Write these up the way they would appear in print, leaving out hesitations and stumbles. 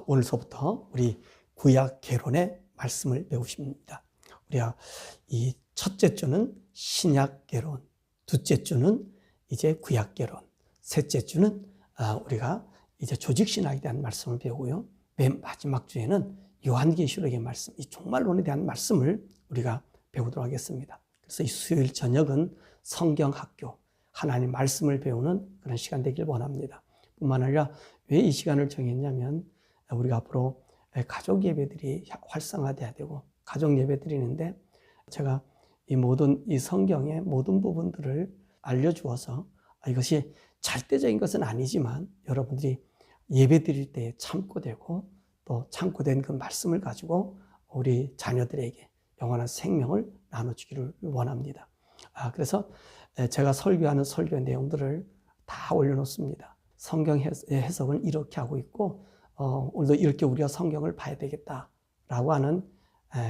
오늘서부터 우리 구약 개론의 말씀을 배우십니다. 우리가 이 첫째 주는 신약 개론, 둘째 주는 이제 구약 개론, 셋째 주는 우리가 이제 조직 신학에 대한 말씀을 배우고요. 맨 마지막 주에는 요한계시록의 말씀, 이 종말론에 대한 말씀을 우리가 배우도록 하겠습니다. 그래서 이 수요일 저녁은 성경학교, 하나님 말씀을 배우는 그런 시간 되길 원합니다. 뿐만 아니라 왜 이 시간을 정했냐면 우리가 앞으로 가족 예배들이 활성화돼야 되고 가족 예배 드리는데 제가 이 성경의 모든 부분들을 알려주어서 이것이 절대적인 것은 아니지만 여러분들이 예배 드릴 때 참고되고 또 참고된 그 말씀을 가지고 우리 자녀들에게 영원한 생명을 나눠주기를 원합니다. 그래서 제가 설교하는 설교 내용들을 다 올려놓습니다. 성경 해석은 이렇게 하고 있고 오늘도 이렇게 우리가 성경을 봐야 되겠다라고 하는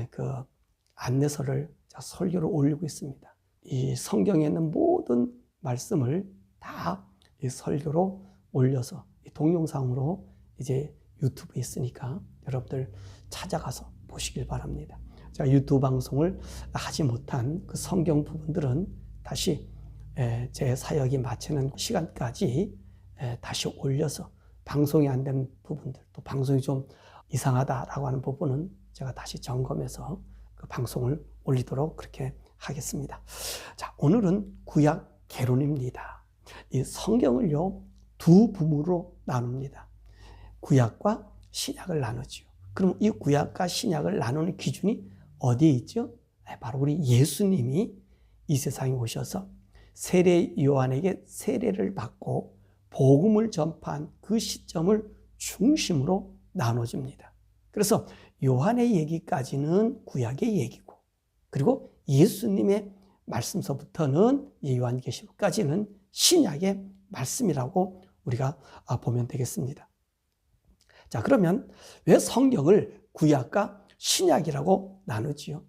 그 안내서를 설교를 올리고 있습니다. 이 성경에 있는 모든 말씀을 다 이 설교로 올려서 이 동영상으로 이제 유튜브에 있으니까 여러분들 찾아가서 보시길 바랍니다. 제가 유튜브 방송을 하지 못한 그 성경 부분들은 다시 제 사역이 마치는 시간까지 다시 올려서 방송이 안 된 부분들, 또 방송이 좀 이상하다라고 하는 부분은 제가 다시 점검해서 그 방송을 올리도록 그렇게 하겠습니다. 자, 오늘은 구약 개론입니다. 이 성경을요, 두 부분으로 나눕니다. 구약과 신약을 나누죠. 그럼 이 구약과 신약을 나누는 기준이 어디에 있죠? 바로 우리 예수님이 이 세상에 오셔서 세례 요한에게 세례를 받고 복음을 전파한 그 시점을 중심으로 나눠집니다. 그래서 요한의 얘기까지는 구약의 얘기고, 그리고 예수님의 말씀서부터는 요한계시록까지는 신약의 말씀이라고 우리가 보면 되겠습니다. 자, 그러면 왜 성경을 구약과 신약이라고 나누지요?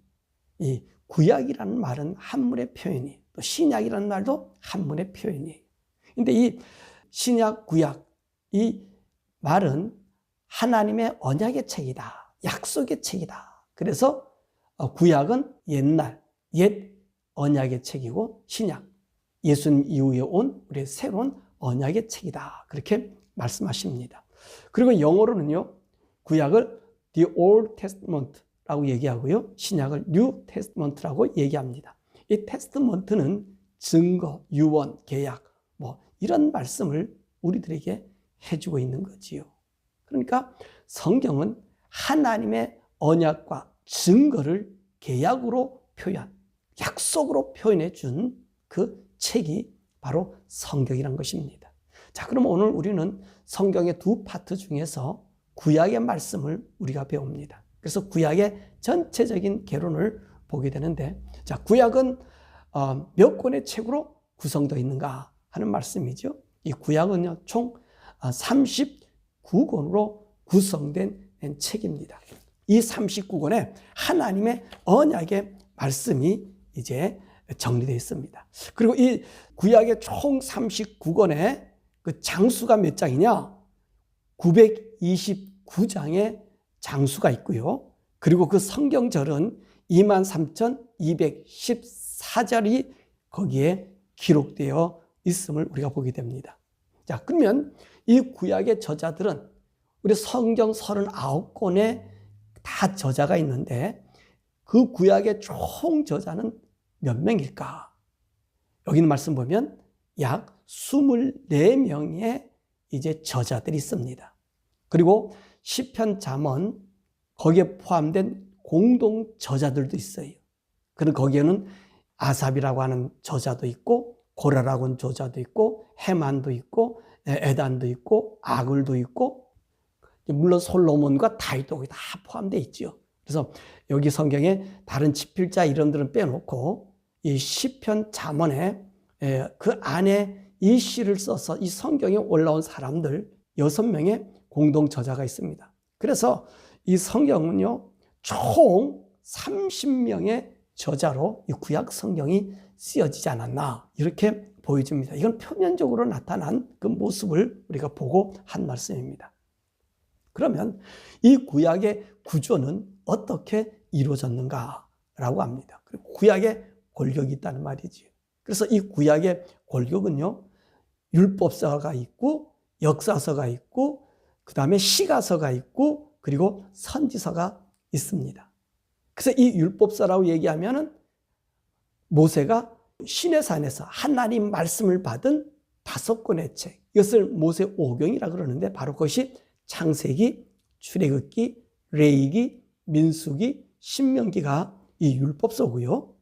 이 구약이라는 말은 한문의 표현이에요. 또 신약이라는 말도 한문의 표현이에요. 근데 이 신약, 구약, 이 말은 하나님의 언약의 책이다. 약속의 책이다. 그래서 구약은 옛날, 옛 언약의 책이고 신약, 예수님 이후에 온 우리의 새로운 언약의 책이다. 그렇게 말씀하십니다. 그리고 영어로는요, 구약을 The Old Testament라고 얘기하고요, 신약을 New Testament라고 얘기합니다. 이 테스트먼트는 증거, 유언, 계약, 이런 말씀을 우리들에게 해주고 있는 거지요. 그러니까 성경은 하나님의 언약과 증거를 계약으로 표현, 약속으로 표현해 준 그 책이 바로 성경이란 것입니다. 자, 그럼 오늘 우리는 성경의 두 파트 중에서 구약의 말씀을 우리가 배웁니다. 그래서 구약의 전체적인 개론을 보게 되는데, 자, 구약은 몇 권의 책으로 구성되어 있는가 하는 말씀이죠. 이 구약은요, 총 39권으로 구성된 책입니다. 이 39권에 하나님의 언약의 말씀이 이제 정리되어 있습니다. 그리고 이 구약의 총 39권의 그 장수가 몇 장이냐? 929장의 장수가 있고요. 그리고 그 성경절은 23,214절이 거기에 기록되어 있음을 우리가 보게 됩니다. 자, 그러면 이 구약의 저자들은 우리 성경 39권에 다 저자가 있는데 그 구약의 총 저자는 몇 명일까? 여기 있는 말씀 보면 약 24명의 이제 저자들이 있습니다. 그리고 시편, 잠언 거기에 포함된 공동 저자들도 있어요. 그리고 거기에는 아삽이라고 하는 저자도 있고 고라라고 하는 저자도 있고 헤만도 있고 에단도 있고 아글도 있고 물론 솔로몬과 다윗도 거기 다 포함되어 있죠. 그래서 여기 성경에 다른 집필자 이름들은 빼놓고 이 시편, 잠언에 그 안에 이 시를 써서 이 성경에 올라온 사람들 6명의 공동 저자가 있습니다. 그래서 이 성경은요, 총 30명의 저자로 이 구약 성경이 쓰여지지 않았나 이렇게 보여집니다. 이건 표면적으로 나타난 그 모습을 우리가 보고 한 말씀입니다. 그러면 이 구약의 구조는 어떻게 이루어졌는가라고 합니다. 구약에 골격이 있다는 말이지요. 그래서 이 구약의 골격은요, 율법서가 있고 역사서가 있고 그 다음에 시가서가 있고 그리고 선지서가 있습니다. 그래서 이 율법서라고 얘기하면은 모세가 시내산에서 하나님 말씀을 받은 5권의 책, 이것을 모세 오경이라 그러는데 바로 그것이 창세기, 출애굽기, 레위기, 민수기, 신명기가 이 율법서고요.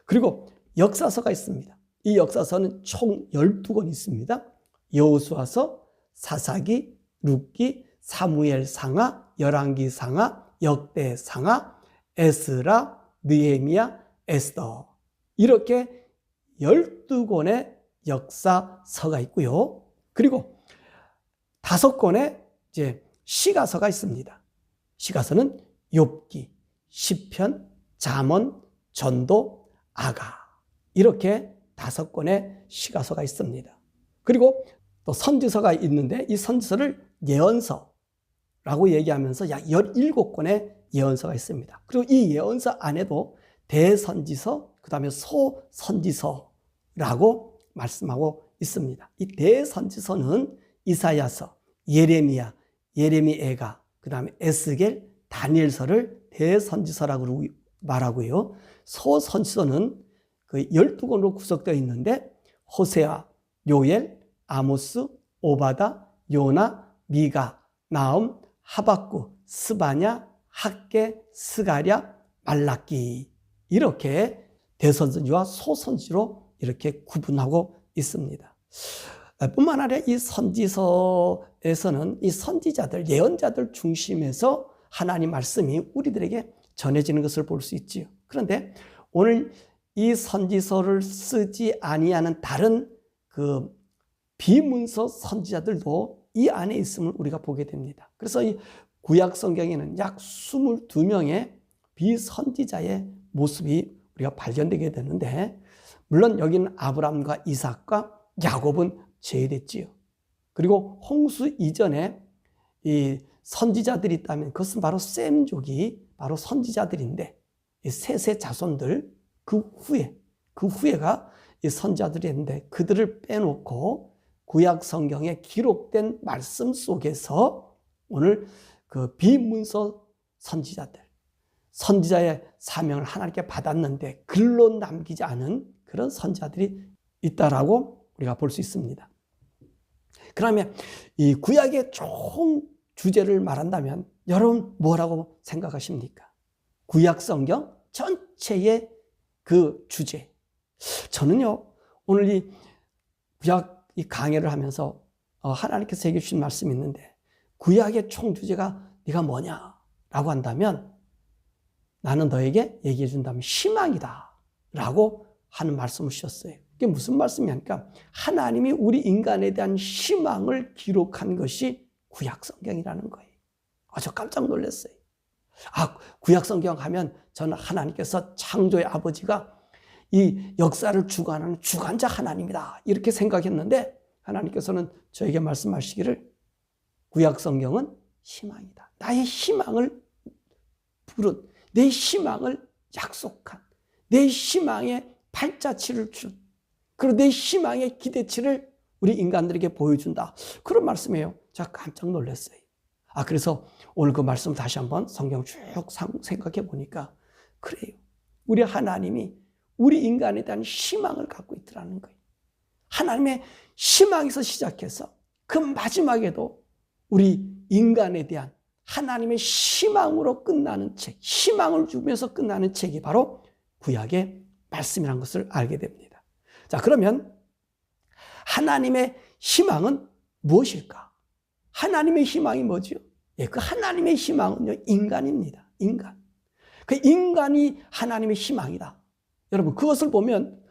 그리고 역사서가 있습니다. 이 역사서는 총 12권 있습니다. 여호수아서, 사사기, 룻기, 사무엘 상하, 열왕기 상하, 역대 상하, 에스라, 느헤미야, 에스더, 이렇게 12권의 역사서가 있고요. 그리고 5권의 이제 시가서가 있습니다. 시가서는 욥기, 시편, 잠언, 전도, 아가, 이렇게 5권의 시가서가 있습니다. 그리고 또 선지서가 있는데 이 선지서를 예언서라고 얘기하면서 약 17권의 예언서가 있습니다. 그리고 이 예언서 안에도 대선지서, 그 다음에 소선지서라고 말씀하고 있습니다. 이 대선지서는 이사야서, 예레미야, 예레미야가, 그 다음에 에스겔, 다니엘서를 대선지서라고 말하고요. 소선지서는 그 12권으로 구성되어 있는데 호세아, 요엘, 아모스, 오바다, 요나, 미가, 나움, 하박국, 스바냐, 학개, 스가랴, 말라기, 이렇게 대선지와 소선지로 이렇게 구분하고 있습니다. 뿐만 아니라 이 선지서에서는 이 선지자들, 예언자들 중심에서 하나님 말씀이 우리들에게 전해지는 것을 볼 수 있지요. 그런데 오늘 이 선지서를 쓰지 아니하는 다른 그 비문서 선지자들도 이 안에 있음을 우리가 보게 됩니다. 그래서 이 구약 성경에는 약 22명의 비선지자의 모습이 우리가 발견되게 되는데, 물론 여기는 아브라함과 이삭과 야곱은 제외됐지요. 그리고 홍수 이전에 이 선지자들이 있다면 그것은 바로 셈족이 바로 선지자들인데, 이 셋의 자손들, 그 후에가 이 선지자들이 있는데 그들을 빼놓고 구약 성경에 기록된 말씀 속에서 오늘 그 비문서 선지자들, 선지자의 사명을 하나님께 받았는데 글로 남기지 않은 그런 선지자들이 있다라고 우리가 볼 수 있습니다. 그러면 이 구약의 총 주제를 말한다면 여러분 뭐라고 생각하십니까? 구약 성경 전체의 그 주제. 저는요, 오늘 이 구약 이 강해를 하면서 하나님께서 얘기해 주신 말씀이 있는데, 구약의 총 주제가 네가 뭐냐라고 한다면 나는 너에게 얘기해 준다면 희망이다 라고 하는 말씀을 주셨어요. 이게 무슨 말씀이냐니까 하나님이 우리 인간에 대한 희망을 기록한 것이 구약 성경이라는 거예요. 저 깜짝 놀랐어요. 구약 성경 하면 저는 하나님께서 창조의 아버지가 이 역사를 주관하는 주관자 하나님이다 이렇게 생각했는데, 하나님께서는 저에게 말씀하시기를 구약 성경은 희망이다. 나의 희망을 부른, 내 희망을 약속한, 내 희망의 발자취를 준, 그리고 내 희망의 기대치를 우리 인간들에게 보여준다. 그런 말씀이에요. 제가 깜짝 놀랐어요. 그래서 오늘 그 말씀 다시 한번 성경 쭉 생각해 보니까 그래요. 우리 하나님이 우리 인간에 대한 희망을 갖고 있더라는 거예요. 하나님의 희망에서 시작해서 그 마지막에도 우리 인간에 대한 하나님의 희망으로 끝나는 책, 희망을 주면서 끝나는 책이 바로 구약의 말씀이라는 것을 알게 됩니다. 자, 그러면 하나님의 희망은 무엇일까? 하나님의 희망이 뭐죠? 그 하나님의 희망은요, 인간입니다. 인간. 그 인간이 하나님의 희망이다. 여러분, 그것을 보면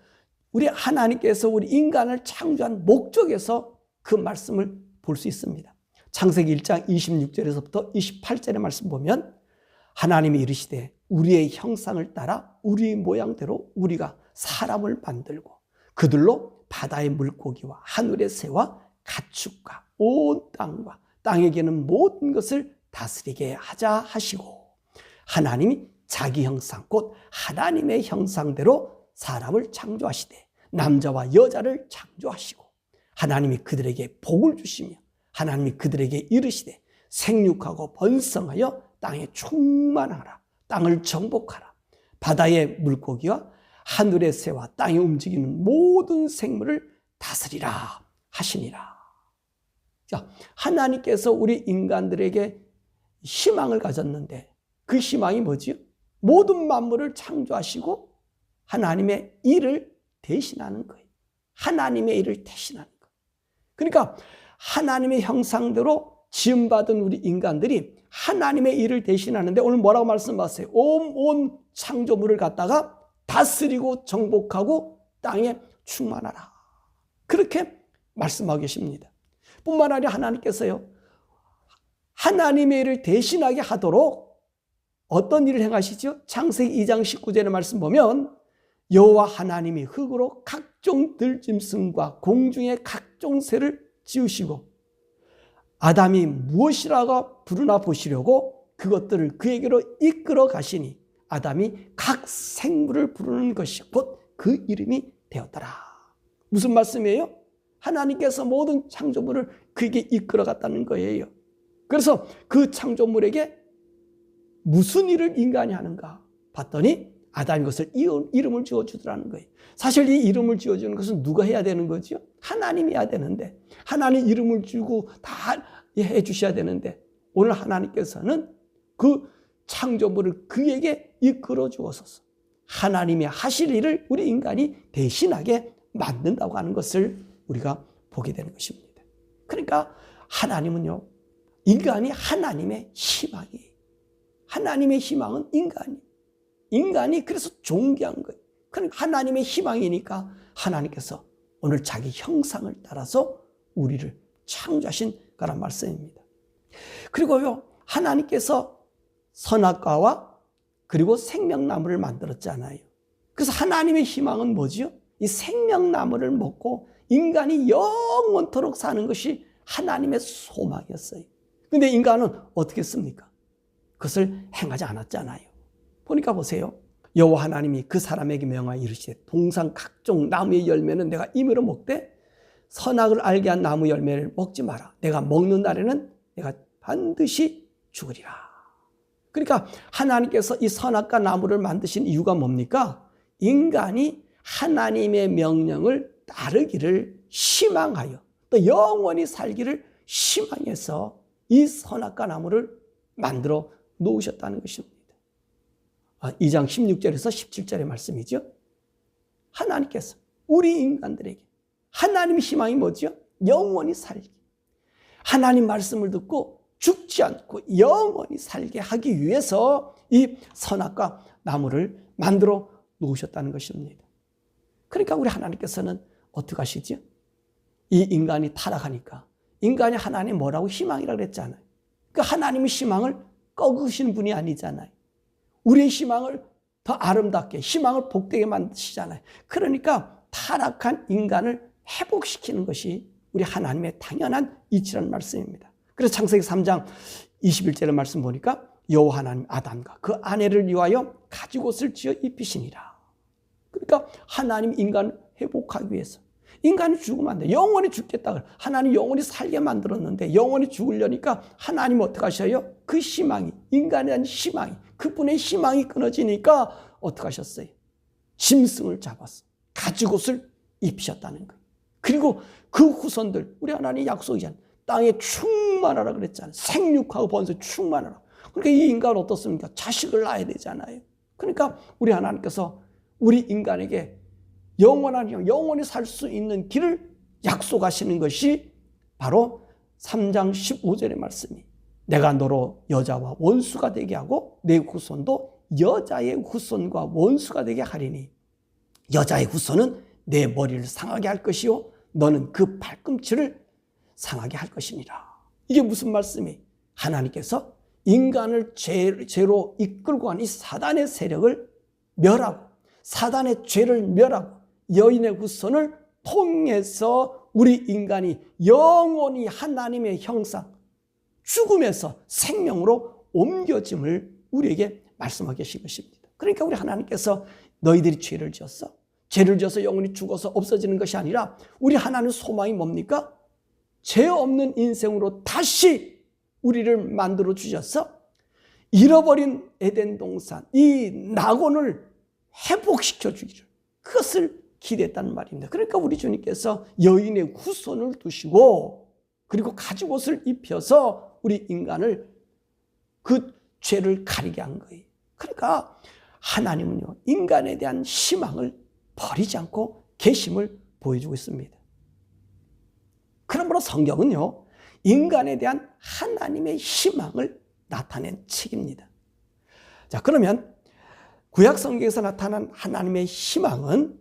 우리 하나님께서 우리 인간을 창조한 목적에서 그 말씀을 볼 수 있습니다. 창세기 1장 26절에서부터 28절의 말씀 보면 하나님이 이르시되 우리의 형상을 따라 우리의 모양대로 우리가 사람을 만들고 그들로 바다의 물고기와 하늘의 새와 가축과 온 땅과 땅에 기는 모든 것을 다스리게 하자 하시고, 하나님이 자기 형상 곧 하나님의 형상대로 사람을 창조하시되 남자와 여자를 창조하시고, 하나님이 그들에게 복을 주시며 하나님이 그들에게 이르시되 생육하고 번성하여 땅에 충만하라. 땅을 정복하라. 바다의 물고기와 하늘의 새와 땅에 움직이는 모든 생물을 다스리라 하시니라. 자, 하나님께서 우리 인간들에게 희망을 가졌는데 그 희망이 뭐지요? 모든 만물을 창조하시고 하나님의 일을 대신하는 거예요. 하나님의 일을 대신하는 거예요. 그러니까 하나님의 형상대로 지음받은 우리 인간들이 하나님의 일을 대신하는데 오늘 뭐라고 말씀하세요? 온 창조물을 갖다가 다스리고 정복하고 땅에 충만하라. 그렇게 말씀하고 계십니다. 뿐만 아니라 하나님께서요, 하나님의 일을 대신하게 하도록 어떤 일을 행하시죠? 창세기 2장 19절의 말씀 보면 여호와 하나님이 흙으로 각종 들짐승과 공중의 각종 새를 지으시고 아담이 무엇이라고 부르나 보시려고 그것들을 그에게로 이끌어 가시니 아담이 각 생물을 부르는 것이 곧 그 이름이 되었더라. 무슨 말씀이에요? 하나님께서 모든 창조물을 그에게 이끌어 갔다는 거예요. 그래서 그 창조물에게 무슨 일을 인간이 하는가 봤더니 아담이 그것을 이름을 지어주더라는 거예요. 사실 이 이름을 지어주는 것은 누가 해야 되는 거죠? 하나님이 해야 되는데, 하나님 이름을 주고 다 해주셔야 되는데, 오늘 하나님께서는 그 창조물을 그에게 이끌어 주어서 하나님이 하실 일을 우리 인간이 대신하게 만든다고 하는 것을 우리가 보게 되는 것입니다. 그러니까 하나님은요, 인간이 하나님의 희망이에요. 하나님의 희망은 인간이 그래서 존귀한 거예요. 그러니까 하나님의 희망이니까 하나님께서 오늘 자기 형상을 따라서 우리를 창조하신 거란 말씀입니다. 그리고요, 하나님께서 선악과와 그리고 생명나무를 만들었잖아요. 그래서 하나님의 희망은 뭐지요? 이 생명나무를 먹고 인간이 영원토록 사는 것이 하나님의 소망이었어요. 근데 인간은 어떻게 했습니까? 그것을 행하지 않았잖아요. 보니까 보세요. 여호와 하나님이 그 사람에게 명하여 이르시되 동산 각종 나무의 열매는 내가 임의로 먹되 선악을 알게 한 나무 열매를 먹지 마라. 내가 먹는 날에는 내가 반드시 죽으리라. 그러니까 하나님께서 이 선악과 나무를 만드신 이유가 뭡니까? 인간이 하나님의 명령을 따르기를 희망하여 또 영원히 살기를 희망해서 이 선악과 나무를 만들어 놓으셨다는 것입니다. 2장 16절에서 17절의 말씀이죠. 하나님께서 우리 인간들에게 하나님의 희망이 뭐죠? 영원히 살기. 하나님 말씀을 듣고 죽지 않고 영원히 살게 하기 위해서 이 선악과 나무를 만들어 놓으셨다는 것입니다. 그러니까 우리 하나님께서는 어떻게 하시죠? 이 인간이 타락하니까 인간이 하나님 뭐라고 희망이라고 그랬잖아요. 그 하나님의 희망을 꺾으시는 분이 아니잖아요. 우리의 희망을 더 아름답게, 희망을 복되게 만드시잖아요. 그러니까 타락한 인간을 회복시키는 것이 우리 하나님의 당연한 이치라는 말씀입니다. 그래서 창세기 3장 21절의 말씀 보니까 여호와 하나님 아담과 그 아내를 위하여 가죽옷을 지어 입히시니라. 그러니까 하나님 인간을 회복하기 위해서 인간이 죽으면 안 돼. 영원히 죽겠다. 하나님 영원히 살게 만들었는데 영원히 죽으려니까 하나님 어떻게 하셔요? 그 희망이, 인간에 대한 희망이, 그분의 희망이 끊어지니까 어떻게 하셨어요? 짐승을 잡아서 가죽옷을 입히셨다는 거예요. 그리고 그 후손들, 우리 하나님 약속이잖아요. 땅에 충만하라 그랬잖아요. 생육하고 번성 충만하라. 그러니까 이 인간은 어떻습니까? 자식을 낳아야 되잖아요. 그러니까 우리 하나님께서 우리 인간에게 영원히 살 수 있는 길을 약속하시는 것이 바로 3장 15절의 말씀이 내가 너로 여자와 원수가 되게 하고 내 후손도 여자의 후손과 원수가 되게 하리니 여자의 후손은 내 머리를 상하게 할 것이요 너는 그 발꿈치를 상하게 할 것이니라. 이게 무슨 말씀이? 하나님께서 인간을 죄로 이끌고 간 이 사단의 세력을 멸하고 사단의 죄를 멸하고 여인의 후손을 통해서 우리 인간이 영원히 하나님의 형상, 죽음에서 생명으로 옮겨짐을 우리에게 말씀하고 계신 것입니다. 그러니까 우리 하나님께서 너희들이 죄를 지었어. 죄를 지어서 영원히 죽어서 없어지는 것이 아니라 우리 하나님 소망이 뭡니까? 죄 없는 인생으로 다시 우리를 만들어 주셔서 잃어버린 에덴 동산, 이 낙원을 회복시켜 주기를, 그것을 기대했다는 말입니다. 그러니까 우리 주님께서 여인의 후손을 두시고 그리고 가죽옷을 입혀서 우리 인간을 그 죄를 가리게 한 거예요. 그러니까 하나님은요, 인간에 대한 희망을 버리지 않고 계심을 보여주고 있습니다. 그러므로 성경은요, 인간에 대한 하나님의 희망을 나타낸 책입니다. 자, 그러면 구약 성경에서 나타난 하나님의 희망은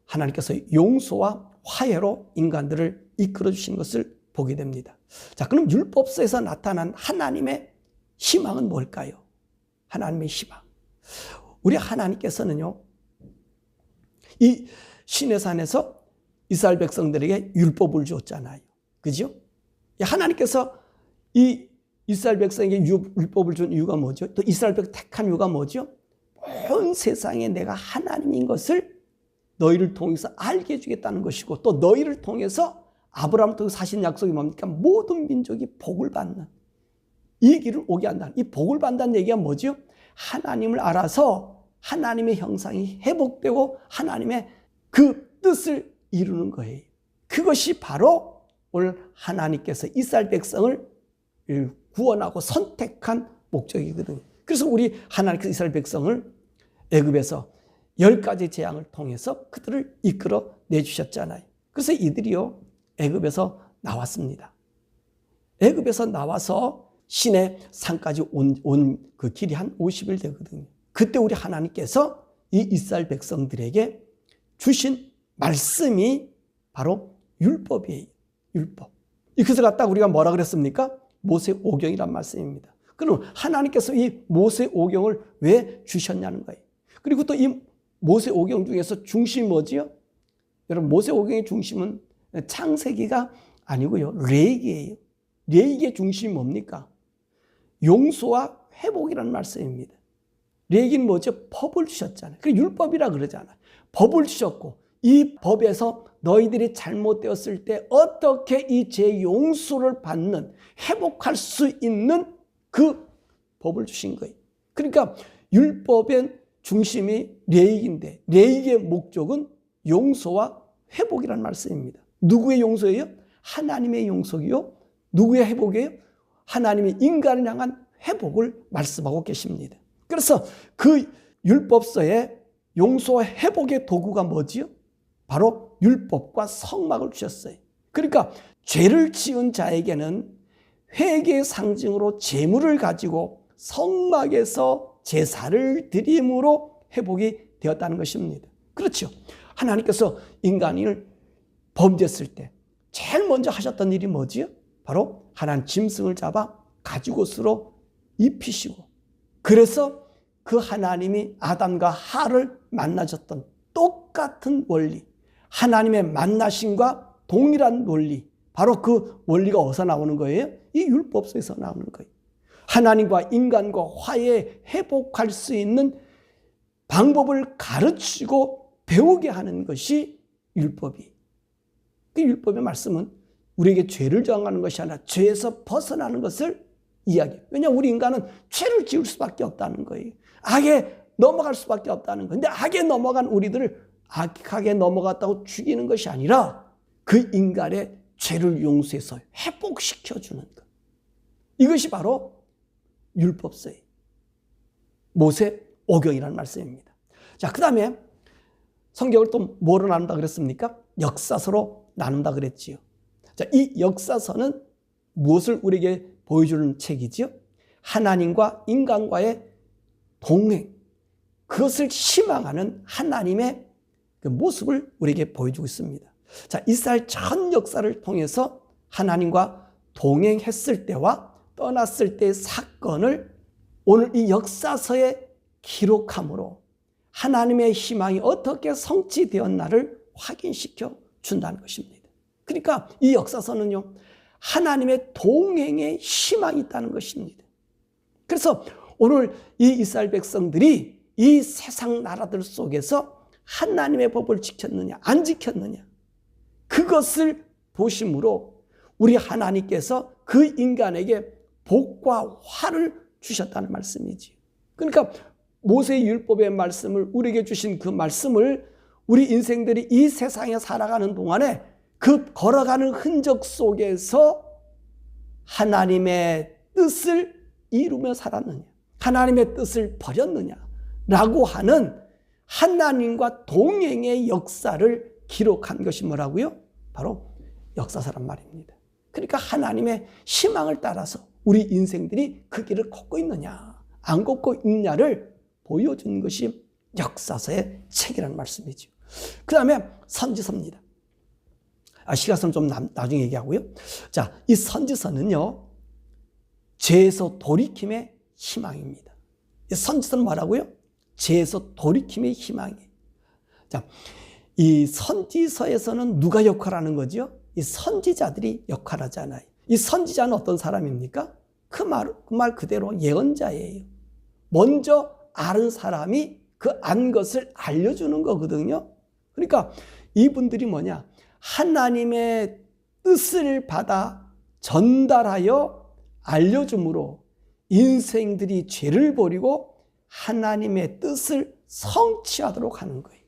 하나님께서 용서와 화해로 인간들을 이끌어 주신 것을 보게 됩니다. 자, 그럼 율법서에서 나타난 하나님의 희망은 뭘까요? 하나님의 희망. 우리 하나님께서는요, 이 시내산에서 이스라엘 백성들에게 율법을 주었잖아요. 그죠? 하나님께서 이 이스라엘 백성에게 율법을 준 이유가 뭐죠? 또 이스라엘 백성 택한 이유가 뭐죠? 온 세상에 내가 하나님인 것을 너희를 통해서 알게 해주겠다는 것이고, 또 너희를 통해서 아브라함을 통해서 하신 약속이 뭡니까? 모든 민족이 복을 받는 이 길을 오게 한다는, 이 복을 받는다는 얘기가 뭐죠? 하나님을 알아서 하나님의 형상이 회복되고 하나님의 그 뜻을 이루는 거예요. 그것이 바로 오늘 하나님께서 이스라엘 백성을 구원하고 선택한 목적이거든요. 그래서 우리 하나님께서 이스라엘 백성을 애굽에서 10가지 재앙을 통해서 그들을 이끌어 내주셨잖아요. 그래서 이들이요, 애굽에서 나왔습니다. 애굽에서 나와서 시내 산까지 온 그 길이 한 50일 되거든요. 그때 우리 하나님께서 이 이스라엘 백성들에게 주신 말씀이 바로 율법이에요. 율법. 이것을 갖다가 우리가 뭐라 그랬습니까? 모세 오경이란 말씀입니다. 그럼 하나님께서 이 모세 오경을 왜 주셨냐는 거예요. 그리고 또 이 모세 오경 중에서 중심이 뭐지요? 여러분, 모세 오경의 중심은 창세기가 아니고요, 레위기예요. 레위기의 중심이 뭡니까? 용서와 회복이라는 말씀입니다. 레위기는 뭐죠? 법을 주셨잖아요. 그 율법이라 그러잖아요. 법을 주셨고, 이 법에서 너희들이 잘못되었을 때 어떻게 이 죄 용서를 받는, 회복할 수 있는 그 법을 주신 거예요. 그러니까 율법의 중심이 레위기인데, 레위기의 목적은 용서와 회복이라는 말씀입니다. 누구의 용서예요? 하나님의 용서이요. 누구의 회복이에요? 하나님이 인간을 향한 회복을 말씀하고 계십니다. 그래서 그 율법서에 용서와 회복의 도구가 뭐지요? 바로 율법과 성막을 주셨어요. 그러니까 죄를 지은 자에게는 회개의 상징으로 제물을 가지고 성막에서 제사를 드림으로 회복이 되었다는 것입니다. 그렇죠. 하나님께서 인간을 범죄했을 때 제일 먼저 하셨던 일이 뭐지요? 바로 하나님 짐승을 잡아 가죽옷으로 입히시고, 그래서 그 하나님이 아담과 하와를 만나셨던 똑같은 원리, 하나님의 만나심과 동일한 논리, 바로 그 원리가 어디서 나오는 거예요? 이 율법서에서 나오는 거예요. 하나님과 인간과 화해, 회복할 수 있는 방법을 가르치고 배우게 하는 것이 율법이에요. 그 율법의 말씀은 우리에게 죄를 저항하는 것이 아니라 죄에서 벗어나는 것을 이야기해요. 왜냐하면 우리 인간은 죄를 지을 수밖에 없다는 거예요. 악에 넘어갈 수밖에 없다는 거예요. 근데 악에 넘어간 우리들을 악하게 넘어갔다고 죽이는 것이 아니라 그 인간의 죄를 용서해서 회복시켜주는 것. 이것이 바로 율법서예요. 모세 오경이라는 말씀입니다. 자, 그 다음에 성경을 또 뭐로 나눈다 그랬습니까? 역사서로 나눈다 그랬지요. 자, 이 역사서는 무엇을 우리에게 보여주는 책이지요? 하나님과 인간과의 동행, 그것을 희망하는 하나님의 그 모습을 우리에게 보여주고 있습니다. 자, 이스라엘 전 역사를 통해서 하나님과 동행했을 때와 떠났을 때의 사건을 오늘 이 역사서에 기록함으로 하나님의 희망이 어떻게 성취되었나를 확인시켜 준다는 것입니다. 그러니까 이 역사서는요, 하나님의 동행의 희망이 있다는 것입니다. 그래서 오늘 이 이스라엘 백성들이 이 세상 나라들 속에서 하나님의 법을 지켰느냐 안 지켰느냐, 그것을 보심으로 우리 하나님께서 그 인간에게 복과 화를 주셨다는 말씀이지. 그러니까 모세의 율법의 말씀을 우리에게 주신 그 말씀을 우리 인생들이 이 세상에 살아가는 동안에 그 걸어가는 흔적 속에서 하나님의 뜻을 이루며 살았느냐, 하나님의 뜻을 버렸느냐라고 하는 하나님과 동행의 역사를 기록한 것이 뭐라고요? 바로 역사서란 말입니다. 그러니까 하나님의 희망을 따라서 우리 인생들이 그 길을 걷고 있느냐 안 걷고 있느냐를 보여준 것이 역사서의 책이라는 말씀이죠. 그 다음에 선지서입니다. 시가서는 좀 나중에 얘기하고요. 자, 이 선지서는요, 죄에서 돌이킴의 희망입니다. 이 선지서는 뭐라고요? 죄에서 돌이킴의 희망이에요. 자, 이 선지서에서는 누가 역할하는 거죠? 이 선지자들이 역할하잖아요. 이 선지자는 어떤 사람입니까? 그 말 그대로 예언자예요. 먼저 아는 사람이 그 안 것을 알려주는 거거든요. 그러니까 이분들이 뭐냐? 하나님의 뜻을 받아 전달하여 알려줌으로 인생들이 죄를 버리고 하나님의 뜻을 성취하도록 하는 거예요.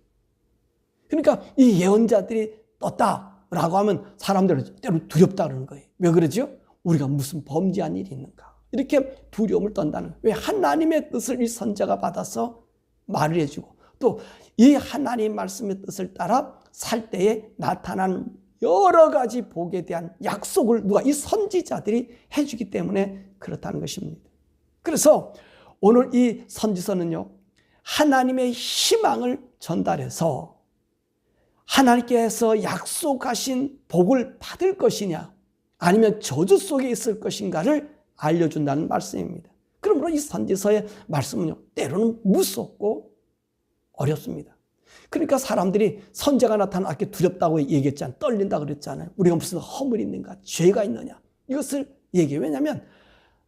그러니까 이 예언자들이 떴다라고 하면 사람들은 때로 두렵다 그러는 거예요. 왜 그러죠? 우리가 무슨 범죄한 일이 있는가? 이렇게 두려움을 떤다는 거예요. 왜? 하나님의 뜻을 이 선자가 받아서 말을 해주고 또 이 하나님 말씀의 뜻을 따라 살 때에 나타나는 여러 가지 복에 대한 약속을 누가? 이 선지자들이 해주기 때문에 그렇다는 것입니다. 그래서 오늘 이 선지서는요, 하나님의 희망을 전달해서 하나님께서 약속하신 복을 받을 것이냐 아니면 저주 속에 있을 것인가를 알려준다는 말씀입니다. 그러므로 이 선지서의 말씀은요, 때로는 무섭고 어렵습니다. 그러니까 사람들이 선지자가 나타나기 두렵다고 얘기했잖아요. 떨린다 그랬잖아요. 우리가 무슨 허물이 있는가, 죄가 있느냐, 이것을 얘기해요. 왜냐하면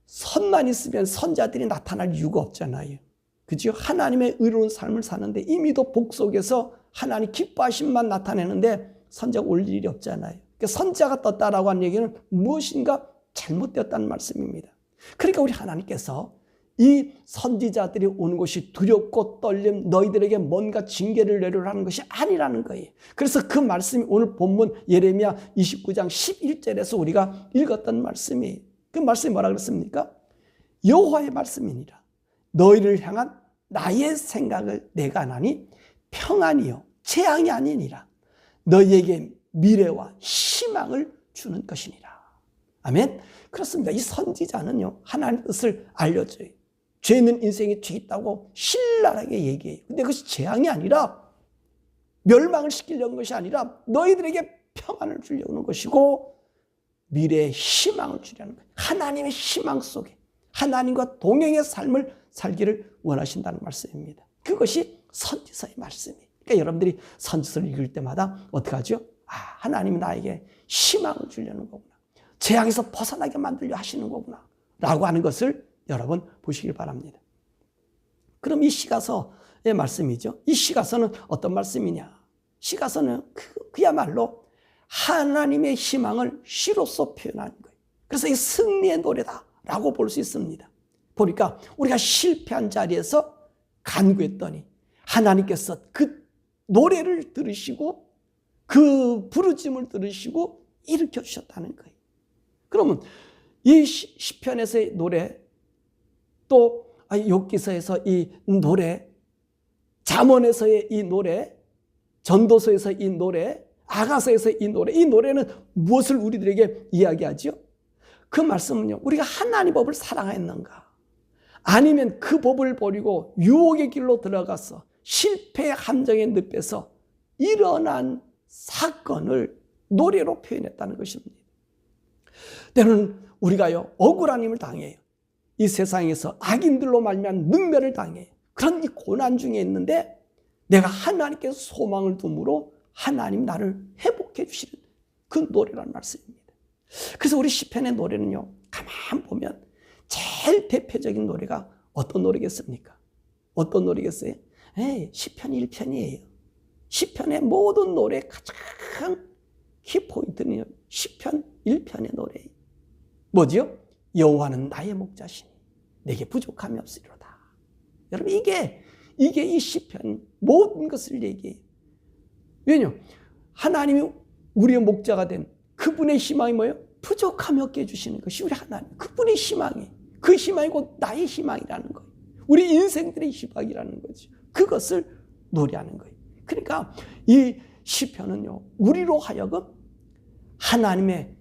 선만 있으면 선지자들이 나타날 이유가 없잖아요. 그죠? 하나님의 의로운 삶을 사는데 이미도 복 속에서 하나님 기뻐하심만 나타내는데 선지자가 올 일이 없잖아요. 그러니까 선지자가 떴다라고 하는 얘기는 무엇인가 잘못되었다는 말씀입니다. 그러니까 우리 하나님께서 이 선지자들이 오는 것이 두렵고 떨림, 너희들에게 뭔가 징계를 내려라는 것이 아니라는 거예요. 그래서 그 말씀이 오늘 본문 예레미야 29장 11절에서 우리가 읽었던 말씀이에요. 그 말씀이 뭐라 그랬습니까? 여호와의 말씀이니라. 너희를 향한 나의 생각을 내가 하나니 평안이요 재앙이 아니니라. 너희에게 미래와 희망을 주는 것이니라. 아멘. 그렇습니다. 이 선지자는요, 하나님의 뜻을 알려줘요. 죄 있는 인생에 죄 있다고 신랄하게 얘기해요. 근데 그것이 재앙이 아니라 멸망을 시키려는 것이 아니라 너희들에게 평안을 주려는 것이고 미래의 희망을 주려는 거예요. 하나님의 희망 속에 하나님과 동행의 삶을 살기를 원하신다는 말씀입니다. 그것이 선지서의 말씀이에요. 그러니까 여러분들이 선지서를 읽을 때마다 어떻게 하죠? 하나님이 나에게 희망을 주려는 거구나. 재앙에서 벗어나게 만들려 하시는 거구나 라고 하는 것을 여러분 보시길 바랍니다. 그럼 이 시가서의 말씀이죠. 이 시가서는 어떤 말씀이냐? 시가서는 그야말로 하나님의 희망을 시로서 표현하는 거예요. 그래서 이 승리의 노래다라고 볼 수 있습니다. 보니까 우리가 실패한 자리에서 간구했더니 하나님께서 그 노래를 들으시고 그 부르짖음을 들으시고 일으켜 주셨다는 거예요. 그러면 이 시편에서의 노래, 또 욥기서에서 이 노래, 잠언에서의 이 노래, 전도서에서 이 노래, 아가서에서 이 노래는 무엇을 우리들에게 이야기하죠? 그 말씀은요, 우리가 하나님 법을 사랑했는가, 아니면 그 법을 버리고 유혹의 길로 들어가서 실패의 함정에 늪에서 일어난 사건을 노래로 표현했다는 것입니다. 때로는 우리가요, 억울한 힘을 당해요. 이 세상에서 악인들로 말미암은 능멸을 당해요. 그런 이 고난 중에 있는데 내가 하나님께 소망을 둠으로 하나님 나를 회복해 주시는 그 노래라는 말씀입니다. 그래서 우리 시편의 노래는요, 가만 보면 제일 대표적인 노래가 어떤 노래겠습니까? 어떤 노래겠어요? 시편 1편이에요. 시편의 모든 노래의 가장 키포인트는 시편 1편의 노래예요. 뭐지요? 여호와는 나의 목자시니 내게 부족함이 없으리로다. 여러분, 이게 이 시편 모든 것을 얘기해요. 왜냐하면 하나님이 우리의 목자가 된 그분의 희망이 뭐예요? 부족함이 없게 해주시는 것이 우리 하나님, 그분의 희망이, 그 희망이 곧 나의 희망이라는 거예요. 우리 인생들의 희망이라는 거죠. 그것을 노래하는 거예요. 그러니까 이 시편은요, 우리로 하여금 하나님의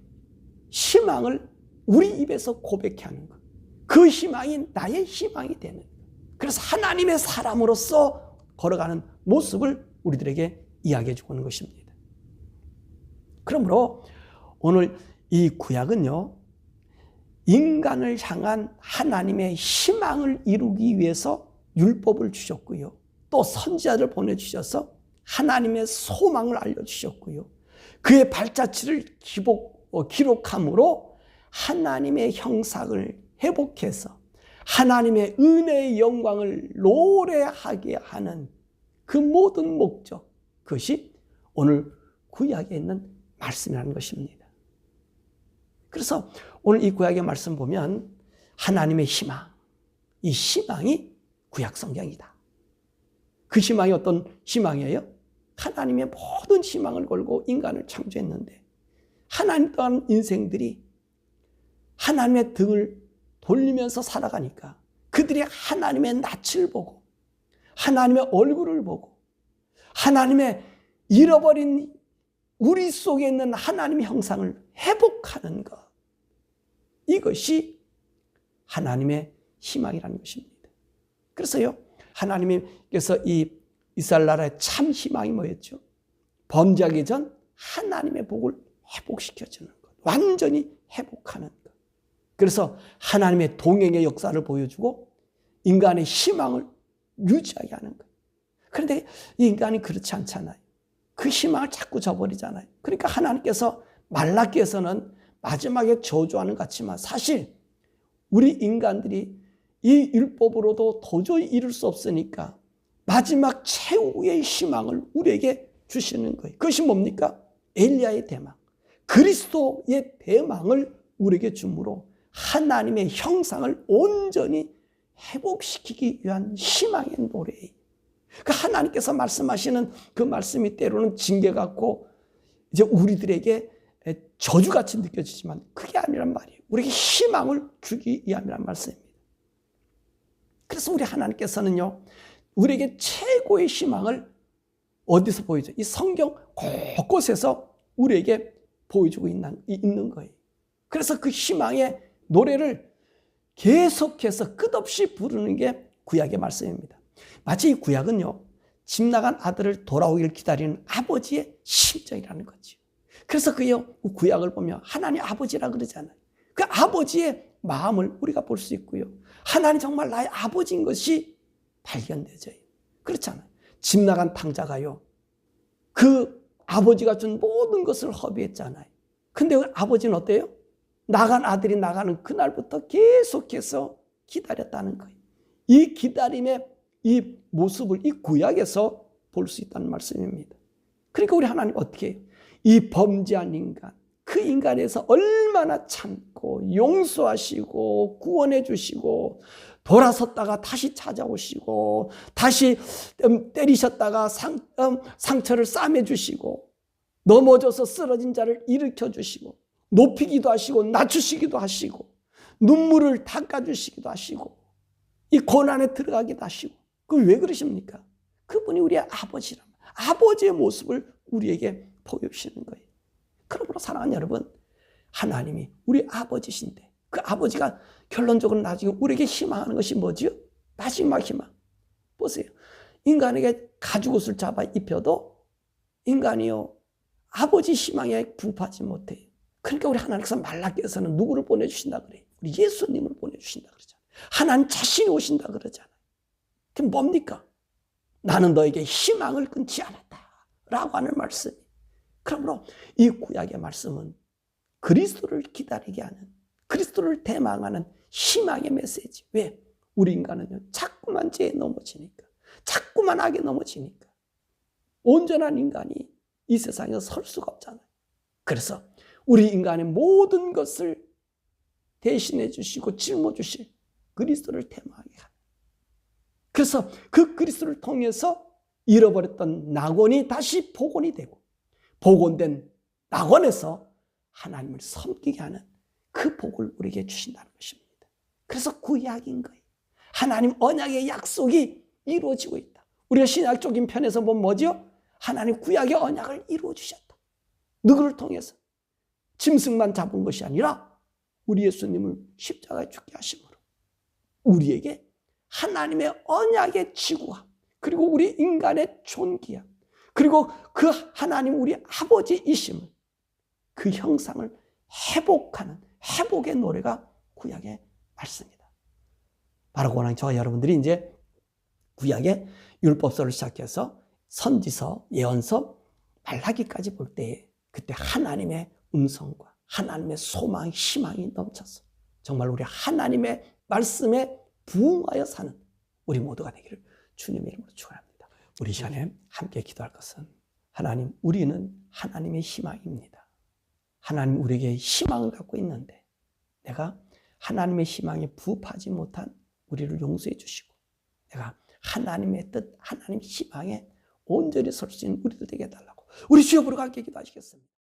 희망을 우리 입에서 고백해 하는 것, 그 희망이 나의 희망이 되는 것. 그래서 하나님의 사람으로서 걸어가는 모습을 우리들에게 이야기해 주고 있는 것입니다. 그러므로 오늘 이 구약은요, 인간을 향한 하나님의 희망을 이루기 위해서 율법을 주셨고요, 또 선지자를 보내주셔서 하나님의 소망을 알려주셨고요, 그의 발자취를 기록함으로 하나님의 형상을 회복해서 하나님의 은혜의 영광을 노래하게 하는 그 모든 목적, 그것이 오늘 구약에 있는 말씀이라는 것입니다. 그래서 오늘 이 구약의 말씀 보면 하나님의 희망, 이 희망이 구약 성경이다. 그 희망이 어떤 희망이에요? 하나님의 모든 희망을 걸고 인간을 창조했는데 하나님 또한 인생들이 하나님의 등을 돌리면서 살아가니까 그들이 하나님의 낯을 보고 하나님의 얼굴을 보고 하나님의 잃어버린 우리 속에 있는 하나님의 형상을 회복하는 것, 이것이 하나님의 희망이라는 것입니다. 그래서요, 하나님께서 이 이스라엘 나라의 참 희망이 뭐였죠? 범죄하기 전 하나님의 복을 회복시켜주는 것, 완전히 회복하는 것. 그래서 하나님의 동행의 역사를 보여주고 인간의 희망을 유지하게 하는 것. 그런데 이 인간이 그렇지 않잖아요. 그 희망을 자꾸 저버리잖아요. 그러니까 하나님께서 말라기에서는 마지막에 저주하는 것 같지만 사실 우리 인간들이 이 율법으로도 도저히 이룰 수 없으니까 마지막 최후의 희망을 우리에게 주시는 거예요. 그것이 뭡니까? 엘리야의 대망, 그리스도의 대망을 우리에게 주므로 하나님의 형상을 온전히 회복시키기 위한 희망의 노래예요. 그 하나님께서 말씀하시는 그 말씀이 때로는 징계 같고 이제 우리들에게 저주같이 느껴지지만 그게 아니란 말이에요. 우리에게 희망을 주기 위함이란 말씀입니다. 그래서 우리 하나님께서는요, 우리에게 최고의 희망을 어디서 보여줘? 이 성경 곳곳에서 우리에게 보여주고 있는 거예요. 그래서 그 희망의 노래를 계속해서 끝없이 부르는 게 구약의 말씀입니다. 마치 이 구약은요, 집 나간 아들을 돌아오기를 기다리는 아버지의 심정이라는 거죠. 그래서 그 구약을 보면 하나님 아버지라 그러잖아요. 그 아버지의 마음을 우리가 볼 수 있고요, 하나님 정말 나의 아버지인 것이 발견되죠. 그렇잖아요. 집 나간 탕자가요, 그 아버지가 준 모든 것을 허비했잖아요. 근데 그 아버지는 어때요? 나간 아들이 나가는 그날부터 계속해서 기다렸다는 거예요. 이 기다림의 이 모습을 이 구약에서 볼 수 있다는 말씀입니다. 그러니까 우리 하나님 어떻게 해요? 이 범죄한 인간, 그 인간에서 얼마나 참고 용서하시고 구원해 주시고 돌아섰다가 다시 찾아오시고 다시 때리셨다가 상처를 싸매 주시고 넘어져서 쓰러진 자를 일으켜 주시고 높이기도 하시고 낮추시기도 하시고 눈물을 닦아주시기도 하시고 이 고난에 들어가기도 하시고, 그 왜 그러십니까? 그분이 우리의 아버지란 말이에요. 아버지의 모습을 우리에게 보여주시는 거예요. 그러므로 사랑하는 여러분, 하나님이 우리 아버지신데 그 아버지가 결론적으로 나중에 우리에게 희망하는 것이 뭐지요? 마지막 희망. 보세요. 인간에게 가죽옷을 잡아 입혀도 인간이요, 아버지 희망에 부합하지 못해요. 그러니까 우리 하나님께서 말라기에서는 누구를 보내주신다 그래요? 우리 예수님을 보내주신다 그러잖아요. 하나님 자신이 오신다 그러잖아요. 그게 뭡니까? 나는 너에게 희망을 끊지 않았다 라고 하는 말씀이. 그러므로 이 구약의 말씀은 그리스도를 기다리게 하는, 그리스도를 대망하는 희망의 메시지. 왜? 우리 인간은요, 자꾸만 죄에 넘어지니까, 자꾸만 악에 넘어지니까 온전한 인간이 이 세상에서 설 수가 없잖아요. 그래서 우리 인간의 모든 것을 대신해 주시고 짊어 주실 그리스도를 대망하게 하는, 그래서 그 그리스도를 통해서 잃어버렸던 낙원이 다시 복원이 되고, 복원된 낙원에서 하나님을 섬기게 하는 그 복을 우리에게 주신다는 것입니다. 그래서 구약인 거예요. 하나님 언약의 약속이 이루어지고 있다. 우리가 신약적인 편에서 보면 뭐죠? 하나님 구약의 언약을 이루어 주셨다. 누구를 통해서? 짐승만 잡은 것이 아니라 우리 예수님을 십자가에 죽게 하심으로 우리에게 하나님의 언약의 지구와, 그리고 우리 인간의 존귀함, 그리고 그 하나님 우리 아버지이심을, 그 형상을 회복하는 회복의 노래가 구약의 말씀이다. 바로 그러나 저와 여러분들이 이제 구약의 율법서를 시작해서 선지서, 예언서, 말라기까지 볼 때에 그때 하나님의 음성과 하나님의 소망, 희망이 넘쳤어. 정말 우리 하나님의 말씀에 부응하여 사는 우리 모두가 되기를 주님의 이름으로 축원합니다. 우리 시간에 함께 기도할 것은, 하나님, 우리는 하나님의 희망입니다. 하나님 우리에게 희망을 갖고 있는데 내가 하나님의 희망에 부합하지 못한 우리를 용서해 주시고, 내가 하나님의 뜻, 하나님의 희망에 온전히 설 수 있는 우리들 되게 해달라고 우리 주여 부르고 함께 기도하시겠습니다.